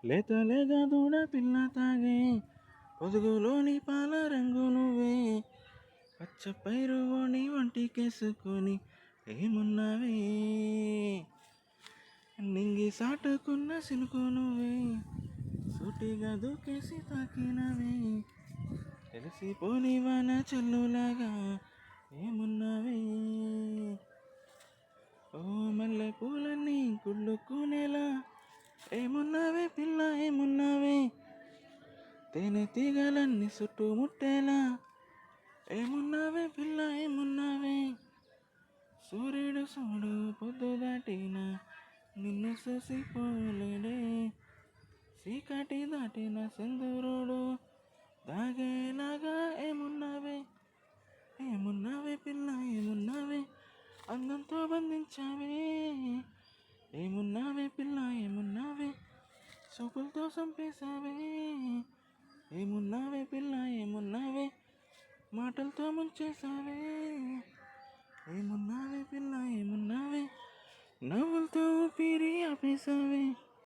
లేత లేగా దూడ పిల్ల తాగే పొదుగులోని పాల రంగు నువ్వే. పచ్చ పైరువోని వంటికేసుకొని ఏమున్నావే. నింగి సాటుకున్న సినుకు నువ్వే. సూటిగా దూకేసి తాకినవే. తెలిసిపోని వాన చెల్లులాగా ఏమున్నావే. ఓ మల్లె పూలన్నీ కుళ్ళుకునేలా ఏమున్నావే పిల్ల ఏమున్నావే. తేనె తీగలన్నీ చుట్టుముట్టేలా ఏమున్నావే పిల్ల ఏమున్నావే. సూర్యుడు సూడు పొద్దు దాటిన నిన్ను చూసిపోలేడే. చీకటి దాటిన సింధూరుడు దాగేలాగా ఏమున్నావే. ఏమున్నావే పిల్ల ఏమున్నావే. అందంతో బంధించావే. ఏమున్నావే పిల్ల ఏమున్నావే. చూపులతో చంపేశావే. ఏమున్నావే పిల్ల ఏమున్నావే. మాటలతో ముంచేశావే. ఏమున్నావే పిల్ల ఏమున్నావే. నవ్వులతో ఊపిరి ఆపేశావే.